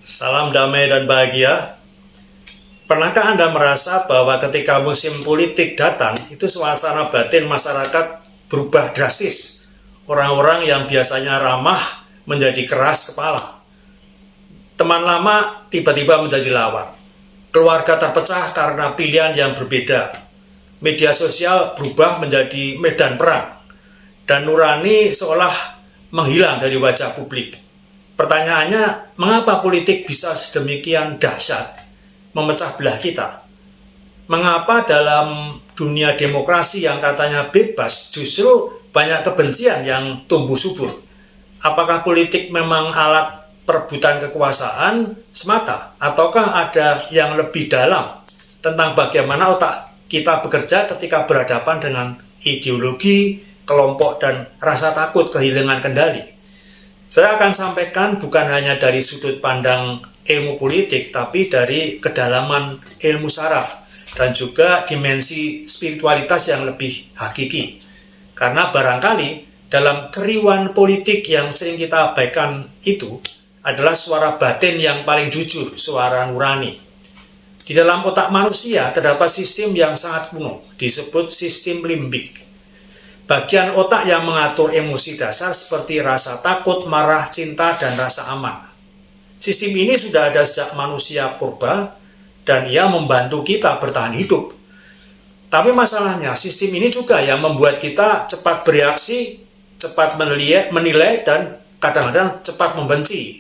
Salam damai dan bahagia. Pernahkah Anda merasa bahwa ketika musim politik datang, itu suasana batin masyarakat berubah drastis? Orang-orang yang biasanya ramah menjadi keras kepala. Teman lama tiba-tiba menjadi lawan. Keluarga terpecah karena pilihan yang berbeda. Media sosial berubah menjadi medan perang. Dan nurani seolah menghilang dari wajah publik. Pertanyaannya, mengapa politik bisa sedemikian dahsyat memecah belah kita? Mengapa dalam dunia demokrasi yang katanya bebas justru banyak kebencian yang tumbuh subur? Apakah politik memang alat perebutan kekuasaan semata? Ataukah ada yang lebih dalam tentang bagaimana otak kita bekerja ketika berhadapan dengan ideologi, kelompok, dan rasa takut kehilangan kendali? Saya akan sampaikan bukan hanya dari sudut pandang ilmu politik, tapi dari kedalaman ilmu saraf dan juga dimensi spiritualitas yang lebih hakiki. Karena barangkali dalam keriuhan politik yang sering kita abaikan itu adalah suara batin yang paling jujur, suara nurani. Di dalam otak manusia terdapat sistem yang sangat kuno, disebut sistem limbik. Bagian otak yang mengatur emosi dasar seperti rasa takut, marah, cinta, dan rasa aman. Sistem ini sudah ada sejak manusia purba dan ia membantu kita bertahan hidup. Tapi masalahnya, sistem ini juga yang membuat kita cepat bereaksi, cepat menilai, dan kadang-kadang cepat membenci.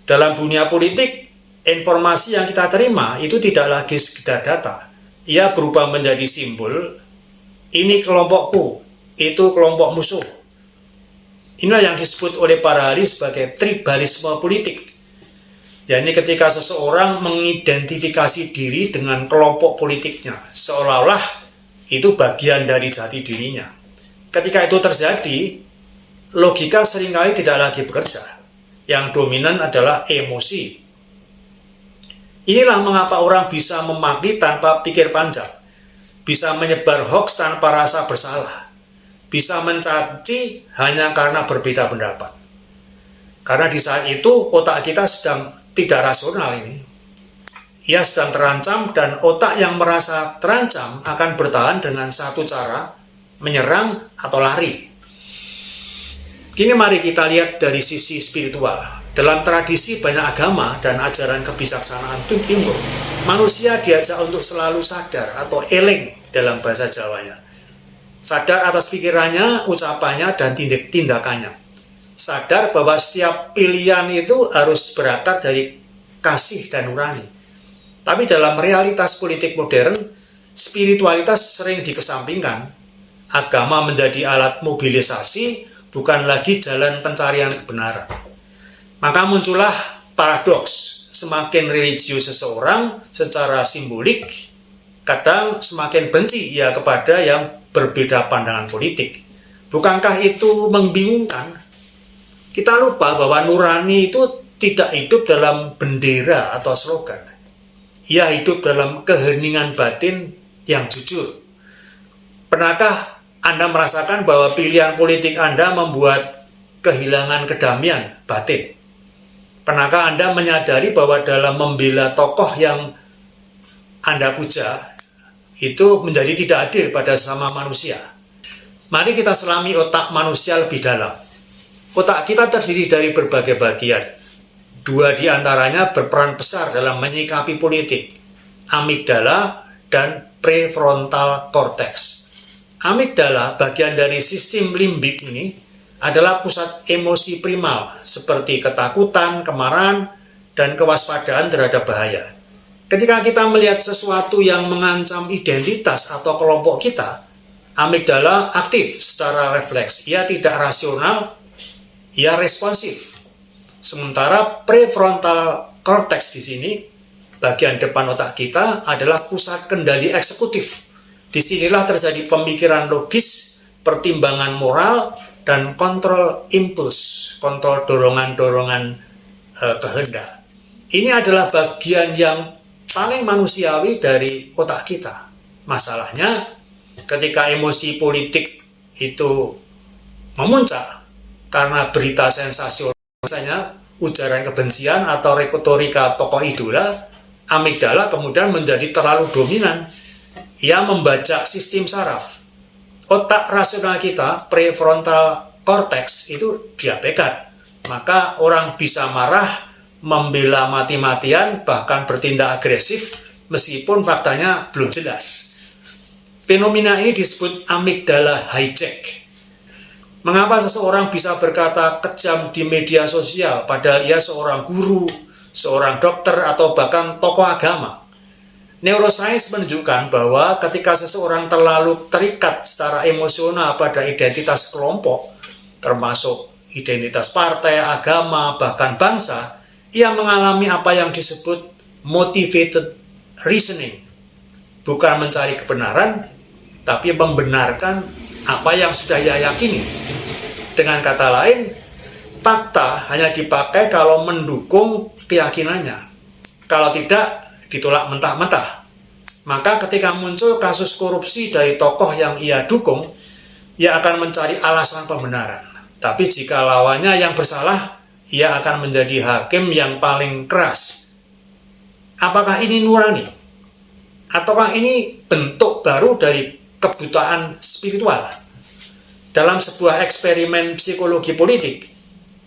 Dalam dunia politik, informasi yang kita terima itu tidak lagi sekedar data. Ia berubah menjadi simbol, ini kelompokku, itu kelompok musuh. Inilah yang disebut oleh para ahli sebagai tribalisme politik. Yakni ketika seseorang mengidentifikasi diri dengan kelompok politiknya, seolah-olah itu bagian dari jati dirinya. Ketika itu terjadi, logika seringkali tidak lagi bekerja. Yang dominan adalah emosi. Inilah mengapa orang bisa memaki tanpa pikir panjang, bisa menyebar hoaks tanpa rasa bersalah, bisa mencaci hanya karena berbeda pendapat. Karena di saat itu otak kita sedang tidak rasional ini. Ia sedang terancam dan otak yang merasa terancam akan bertahan dengan satu cara, menyerang atau lari. Kini mari kita lihat dari sisi spiritual. Dalam tradisi banyak agama dan ajaran kebijaksanaan timur, manusia diajak untuk selalu sadar atau eling dalam bahasa Jawanya. Sadar atas pikirannya, ucapannya, dan tindakannya. Sadar bahwa setiap pilihan itu harus berakar dari kasih dan nurani. Tapi dalam realitas politik modern, spiritualitas sering dikesampingkan. Agama menjadi alat mobilisasi, bukan lagi jalan pencarian kebenaran. Maka muncullah paradoks. Semakin religius seseorang secara simbolik, kadang semakin benci ia kepada yang berbeda pandangan politik. Bukankah itu membingungkan? Kita lupa bahwa nurani itu tidak hidup dalam bendera atau slogan. Ia hidup dalam keheningan batin yang jujur. Pernahkah Anda merasakan bahwa pilihan politik Anda membuat kehilangan kedamaian batin? Pernahkah Anda menyadari bahwa dalam membela tokoh yang Anda puja, itu menjadi tidak adil pada sesama manusia? Mari kita selami otak manusia lebih dalam. Otak kita terdiri dari berbagai bagian. Dua di antaranya berperan besar dalam menyikapi politik, amigdala dan prefrontal cortex. Amigdala, bagian dari sistem limbik ini, adalah pusat emosi primal seperti ketakutan, kemarahan, dan kewaspadaan terhadap bahaya. Ketika kita melihat sesuatu yang mengancam identitas atau kelompok kita, amigdala aktif secara refleks. Ia tidak rasional, ia responsif. Sementara prefrontal cortex di sini, bagian depan otak kita, adalah pusat kendali eksekutif. Disinilah terjadi pemikiran logis, pertimbangan moral, dan kontrol impuls, kontrol dorongan-dorongan kehendak. Ini adalah bagian yang paling manusiawi dari otak kita. Masalahnya, ketika emosi politik itu memuncak karena berita sensasional, misalnya ujaran kebencian atau retorika tokoh idola, amigdala kemudian menjadi terlalu dominan. Ia membajak sistem saraf. Otak rasional kita, prefrontal cortex, itu diabaikan. Maka orang bisa marah, membela mati-matian, bahkan bertindak agresif, meskipun faktanya belum jelas. Fenomena ini disebut amigdala hijack. Mengapa seseorang bisa berkata kejam di media sosial padahal ia seorang guru, seorang dokter, atau bahkan tokoh agama? Neuroscience menunjukkan bahwa ketika seseorang terlalu terikat secara emosional pada identitas kelompok, termasuk identitas partai, agama, bahkan bangsa, ia mengalami apa yang disebut motivated reasoning. Bukan mencari kebenaran, tapi membenarkan apa yang sudah ia yakini. Dengan kata lain, fakta hanya dipakai kalau mendukung keyakinannya. Kalau tidak, ditolak mentah-mentah. Maka ketika muncul kasus korupsi dari tokoh yang ia dukung, ia akan mencari alasan pembenaran. Tapi jika lawannya yang bersalah, ia akan menjadi hakim yang paling keras. Apakah ini nurani? Ataukah ini bentuk baru dari kebutaan spiritual? Dalam sebuah eksperimen psikologi politik,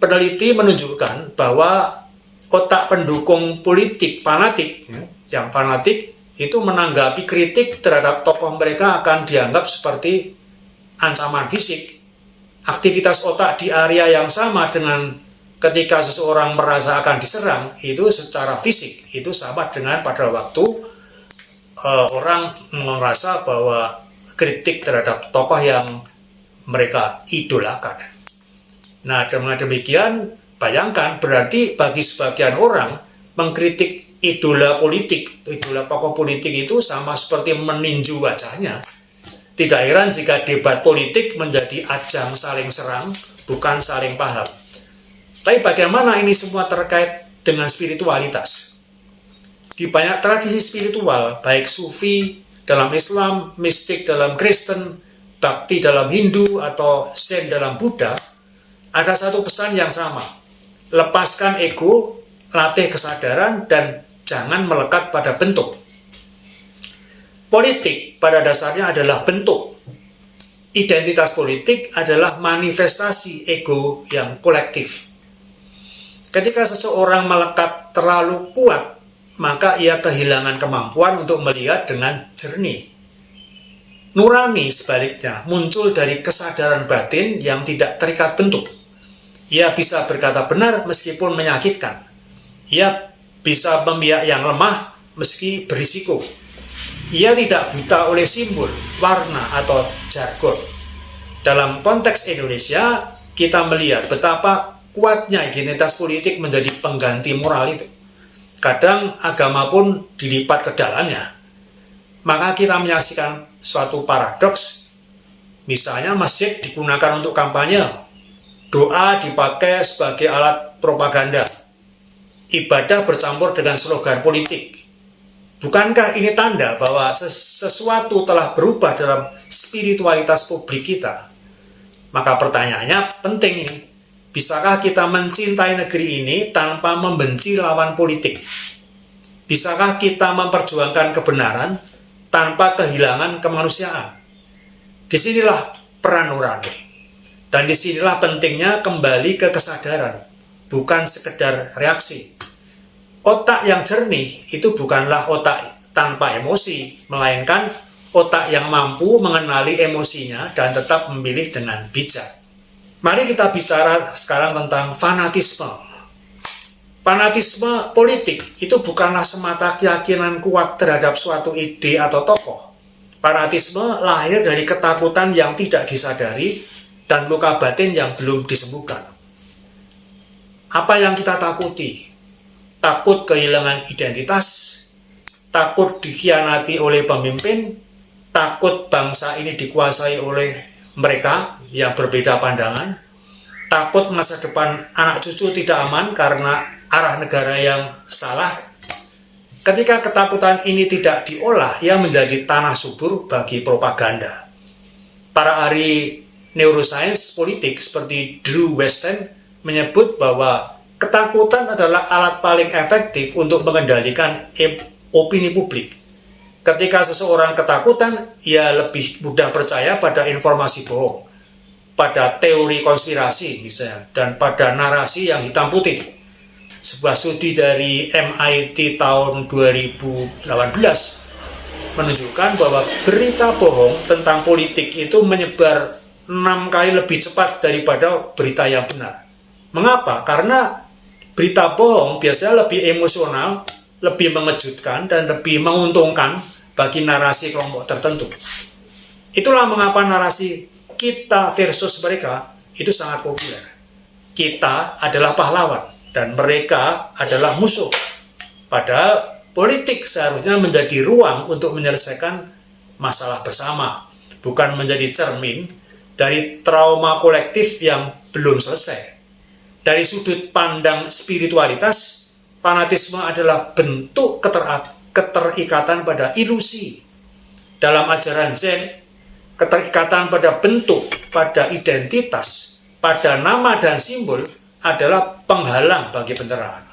peneliti menunjukkan bahwa otak pendukung politik fanatik, yang fanatik itu menanggapi kritik terhadap tokoh mereka akan dianggap seperti ancaman fisik. Aktivitas otak di area yang sama dengan ketika seseorang merasa akan diserang, itu secara fisik, itu sama dengan pada waktu orang merasa bahwa kritik terhadap tokoh yang mereka idolakan. Nah, dengan demikian, bayangkan berarti bagi sebagian orang mengkritik idola politik, idola tokoh politik itu sama seperti meninju wajahnya. Tidak heran jika debat politik menjadi ajang saling serang, bukan saling paham. Tapi bagaimana ini semua terkait dengan spiritualitas? Di banyak tradisi spiritual, baik sufi dalam Islam, mistik dalam Kristen, bakti dalam Hindu, atau Zen dalam Buddha, ada satu pesan yang sama. Lepaskan ego, latih kesadaran, dan jangan melekat pada bentuk. Politik pada dasarnya adalah bentuk. Identitas politik adalah manifestasi ego yang kolektif. Ketika seseorang melekat terlalu kuat, maka ia kehilangan kemampuan untuk melihat dengan jernih. Nurani sebaliknya muncul dari kesadaran batin yang tidak terikat bentuk. Ia bisa berkata benar meskipun menyakitkan. Ia bisa memihak yang lemah meski berisiko. Ia tidak buta oleh simbol, warna, atau jargon. Dalam konteks Indonesia, kita melihat betapa kuatnya identitas politik menjadi pengganti moral itu. Kadang agama pun dilipat ke dalamnya. Maka kita menyaksikan suatu paradoks. Misalnya masjid digunakan untuk kampanye, doa dipakai sebagai alat propaganda, ibadah bercampur dengan slogan politik. Bukankah ini tanda bahwa sesuatu telah berubah dalam spiritualitas publik kita? Maka pertanyaannya penting ini. Bisakah kita mencintai negeri ini tanpa membenci lawan politik? Bisakah kita memperjuangkan kebenaran tanpa kehilangan kemanusiaan? Disinilah peran nurani. Dan disinilah pentingnya kembali ke kesadaran, bukan sekedar reaksi. Otak yang jernih itu bukanlah otak tanpa emosi, melainkan otak yang mampu mengenali emosinya dan tetap memilih dengan bijak. Mari kita bicara sekarang tentang fanatisme. Fanatisme politik itu bukanlah semata keyakinan kuat terhadap suatu ide atau tokoh. Fanatisme lahir dari ketakutan yang tidak disadari dan luka batin yang belum disembuhkan. Apa yang kita takuti? Takut kehilangan identitas, takut dikhianati oleh pemimpin, takut bangsa ini dikuasai oleh mereka yang berbeda pandangan, takut masa depan anak cucu tidak aman karena arah negara yang salah. Ketika ketakutan ini tidak diolah, ia menjadi tanah subur bagi propaganda. Para ahli neuroscience politik seperti Drew Westen menyebut bahwa ketakutan adalah alat paling efektif untuk mengendalikan opini publik. Ketika seseorang ketakutan, ia lebih mudah percaya pada informasi bohong, pada teori konspirasi misalnya, dan pada narasi yang hitam putih. Sebuah studi dari MIT tahun 2018 menunjukkan bahwa berita bohong tentang politik itu menyebar 6 kali lebih cepat daripada berita yang benar. Mengapa? Karena berita bohong biasanya lebih emosional, lebih mengejutkan, dan lebih menguntungkan bagi narasi kelompok tertentu. Itulah mengapa narasi kita versus mereka itu sangat populer. Kita adalah pahlawan dan mereka adalah musuh. Padahal politik seharusnya menjadi ruang untuk menyelesaikan masalah bersama, bukan menjadi cermin dari trauma kolektif yang belum selesai. Dari sudut pandang spiritualitas, fanatisme adalah bentuk keterikatan pada ilusi. Dalam ajaran Zen, keterikatan pada bentuk, pada identitas, pada nama dan simbol adalah penghalang bagi pencerahan.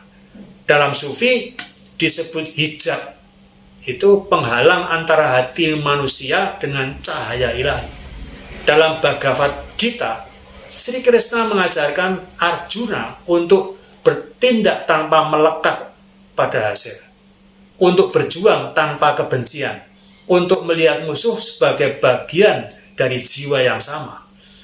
Dalam Sufi disebut hijab, itu penghalang antara hati manusia dengan cahaya ilahi. Dalam Bhagavad Gita, Sri Krishna mengajarkan Arjuna untuk bertindak tanpa melekat pada hasil, untuk berjuang tanpa kebencian, untuk melihat musuh sebagai bagian dari jiwa yang sama.